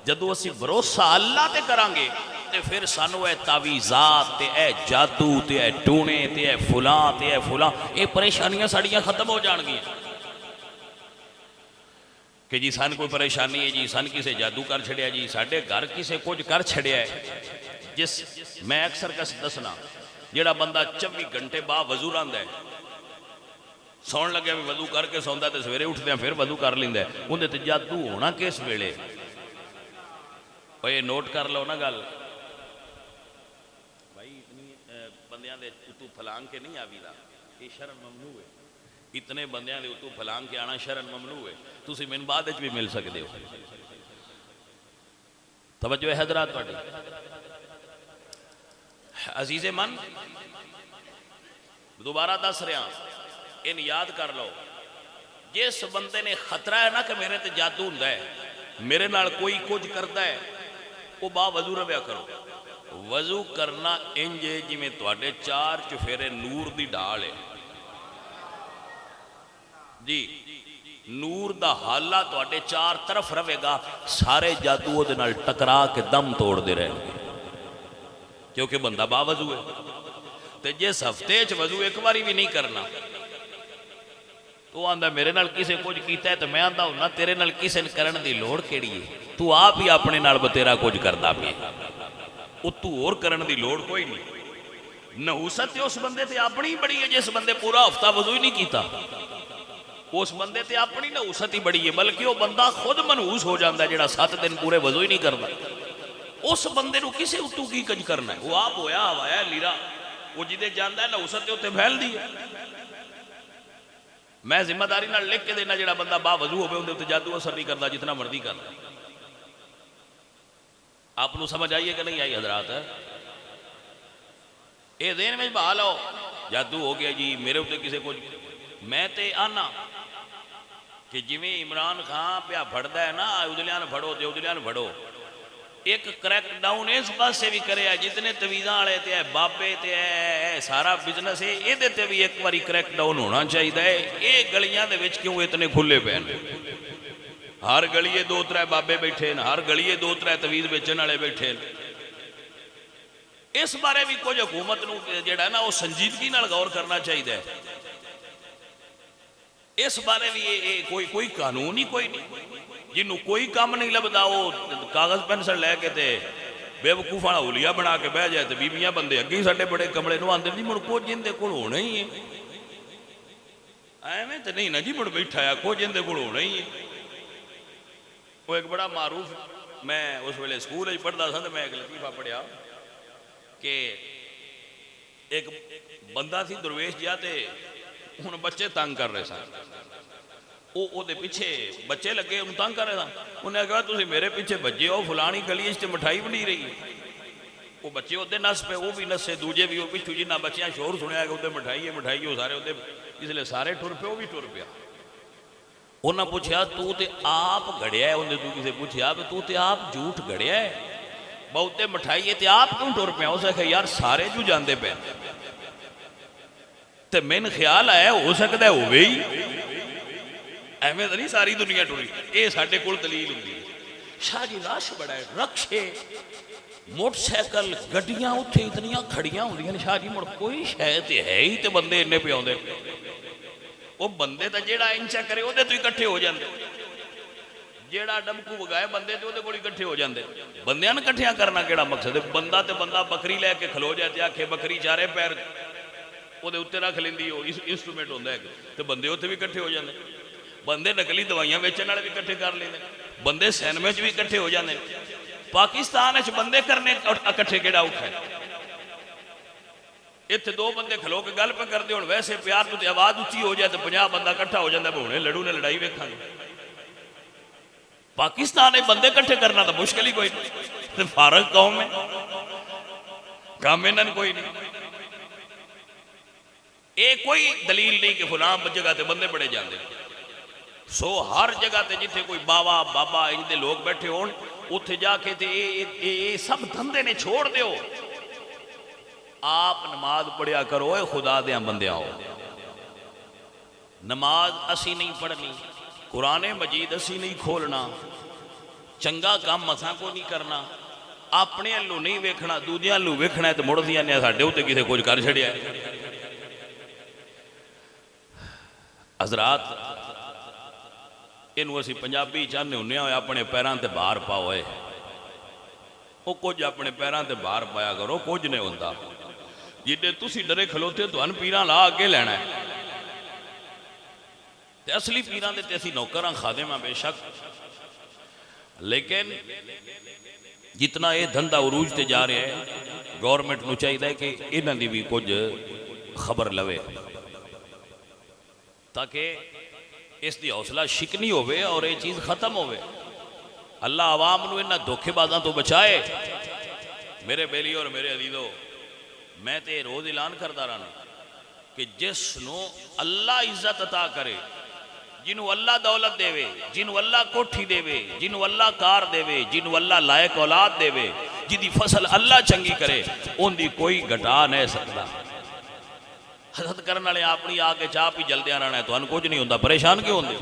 जदों असीं भरोसा अल्लाह ते करांगे ते फिर सानू ए तावीज़ात ते ए जादू ते ए टूणे ते ए फुलां ये परेशानियां साड़ियां खत्म हो जाणगियां कि जी सन कोई परेशानी है जी, सन किसे जादू कर छड़िया जी, साडे घर किसे कुछ कर छड़िया है। जिस मैं अक्सर कस दसना जेड़ा बंदा 24 घंटे बाद वजू रहांदा है, सौण लगे भी वजू करके सौंदा ते सवेरे उठदे फिर वजू कर लैंदा है, उहदे ते जादू होना किस वेले? ये नोट कर लो ना गल भाई, इतनी बंदियां दे उतू फलांग के नहीं आवीदा, ये शर्म ममनू है। इतने बंदियां दे उतू फलांग के आना शर्म ममनू है। तुसी मैनूं बाद विच भी मिल सकते हो। तवज्जो है हज़रात तुहाडी? अजीज़े मन दोबारा दस रहा, इन याद कर लो, जिस बंदे ने खतरा है ना कि मेरे ते जादू हुंदा है, मेरे नाल कोई कुछ करता है, वो बा वजू रव्या करो। वजू करना इंज जिवें तुहाडे 4 चुफेरे नूर दी ढाल है जी, नूर दा हाला तुहाडे 4 तरफ रहेगा, सारे जादू उहदे नाल टकरा के दम तोड़ते रहेंगे, क्योंकि बंदा बावजू है। तो जिस हफ्ते च वजू एक बारी भी नहीं करना, तो आंदा मेरे नाल किसे कुछ कीता है, तो मैं आंदा हुन्ना तेरे नाल किसे करन दी लोड़ केड़ी है, तू आप ही अपने नाल बतेरा कुछ करदा पिए, तू होर करन दी लोड़ कोई नहीं। नहूसत उस बंदे ते अपनी बड़ी है जिस बंदे पूरा हफ्ता वजू ही नहीं कीता, उस बंदे ते अपनी नहूसत ही बड़ी है, बल्कि वह बंदा खुद मनहूस हो जाता है जिहड़ा 7 दिन पूरे वजू ही नहीं करता। उस बंदे को किसे उत्तू की कज करना है? वो आप होया हवाया लीरा, वो जिदे जाता है नहूसत उत्ते फैलदी है। मैं जिम्मेदारी नाल लिख के देना, जिहड़ा बंदा बावजू होवे उहदे उत्ते जादू असर नहीं करता, जितना मर्जी कर। आपनू समझ आई है कि नहीं आई हजरात? ये देन में बहा लो, जादू हो गया जी मेरे उत्ते किसे कुछ। मैं ते आना कि जिवें इमरान खान पिया फड़दा है ना, उदलियां फड़ो ते उदलियां फड़ो, एक क्रैकडाउन इस पासे भी करे, जितने तवीज़ां वाले ते है बाबे ते है सारा बिजनेस है, ये ते भी एक बारी क्रैकडाउन होना चाहिए। ये गलियां दे विच क्यों इतने खुले पे हैं? हर गलिए 2-3 बाबे बैठे हैं, हर गलिए 2-3 तवीज़ बेचने वाले बैठे हैं। इस बारे भी कुछ हुकूमत नूं जिहड़ा ना वो संजीदगी नाल गौर करना चाहिए। इस बारे भी ये कोई कानून ही कोई नहीं, जिन्हों कोई काम नहीं लभदा, वो कागज पेंसिल लैके ते बेवकूफ वाला हुलिया बना के बह जाए, तो बीबियां बंदे अगे साडे बड़े कमले नूं आंदे जी मुड़ कुछ जिंदे कोल होना ही है, एवें तो नहीं ना जी मुड़ बैठा है, कुछ जिंदे कोल होना ही है। वो एक बड़ा मारूफ, मैं उस वेले स्कूल पढ़ता था, तो मैं एक लतीफा पढ़िया कि एक बंदा सी दरवेश जिहा, ते हुण बच्चे तंग कर रहे सन, वो पिछे बच्चे लगे उन्हें तंग कर रहे थे। उन्हें कहा तुम मेरे पीछे भजे हो, फलानी गली च मिठाई बनी रही है। वो बच्चे उदे नस पे, वो भी नसे, दूजे भी वो पिछू, जिन्ना बच्चियां शोर सुनिया कि उधर मिठाई है मिठाई, वो सारे उदे इसलिए सारे टुर पे, वो भी टुर पिया। उन्हें पूछा तू तो आप घड़िया है, उन्हें तू किसे पूछा तू तो आप झूठ घड़िया है, बहुते मिठाई है, तो आप क्यों टुर पिया? उसे कहा यार सारे जू जाते पे, तो मैंने ख्याल आया हो सकता है होवे ही, एवं तो नहीं सारी दुनिया टुरी। ये साडे कोल दलील हुंदी है। शाह जी रश बड़ा है, रक्शे मोटरसाइकिल गड्डियां उत्थे इतनियां खड़ियां होंदियां ने, शाह जी मुड़ कोई शय ते है ही, तो बंदे इन्ने पे आउंदे, वो बंदे तो जेड़ा इंचा करे उहदे तो इकट्ठे हो जाते, जेड़ा डमकू वगाए बंदे तो उहदे कोल इकट्ठे हो जाते। बंदियां नूं इकट्ठियां करना केड़ा मकसद है? बंदा तो बंदा बकरी लैके खलो जाए ते आखे बकरी चारे पैर उहदे उत्ते रख लैंदी, हो इंस्ट्रूमेंट होंदा है, तो बंदे उत्थे भी इकट्ठे हो जाते। बंदे नकली दवाइयां बेचने वाले भी इकट्ठे कर लेंगे, बंदे सिनेमे च भी इकट्ठे हो जाते। पाकिस्तान बंदे करने इकट्ठे केड़ा औखा है? इत्थे 2 बंदे खलो के गल पे करते हो, वैसे प्यार तो आवाज उच्ची हो जाए तो 50 बंदा इकट्ठा हो जाता, हुणे लड़ू ने लड़ाई वेखांगे। पाकिस्तान में बंदे इकट्ठे करना तो मुश्किल ही कोई नहीं, फारग कौम है, काम इन्होंने कोई नहीं। ये कोई दलील नहीं कि फलां जगह ते बंदे बड़े जाते। सो हर जगह ते जिथे कोई बाबा बाबा इनके लोग बैठे होन, उत्थे जाके ते ये सब धंधे ने छोड़ दो। आप नमाज पढ़िया करो, खुदा दे बंदे आओ। नमाज असी नहीं पढ़नी, कुरान मजीद असी नहीं खोलना, चंगा काम मसा को नहीं करना, अपने वालों नहीं वेखना, दूजे वालों वेखना तो मुड़ दिया ने साडे उत्ते किसे कुछ कर छड़िया। हजरात इनू असी पंजाबी चाहते होंने अपने पैरों ते बाहर पाओ, वो कुछ अपने पैरों ते बाहर पाया करो, कुछ नहीं होता। जिदे तुसी डरे खलोते तुहानू पीरां ला अगे लेना है, ते असली पीरां दे ते असी नौकर हाँ, खादिम हाँ बेशक, लेकिन जितना ये धंधा उरूज ते जा रहा है, गौरमेंट नू चाहिए कि इन्हां दी भी कुछ खबर लवे, ताकि इसकी हौसला शिकनी होवे और ये चीज़ खत्म होवे। अल्लाह आवाम नू इन्हां धोखेबाजां तो बचाए। मेरे बेली और मेरे अजीजो, मैं तो रोज ऐलान करता रहना कि जिसनों अल्लाह इज्जत अता करे, जिन्हों अल्लाह दौलत देवे, जिन्हों अल्लाह कोठी देवे, जिन्हों अल्लाह कार देवे, जिन्हों अल्लाह लायक औलाद देवे, जिदी फसल अल्लाह चंगी करे, उनकी कोई घटा नहीं सकता। हसद करने वाले अपनी आके चाह पी जलदियां रहना है, तो कुछ नहीं होता, परेशान क्यों होंगे?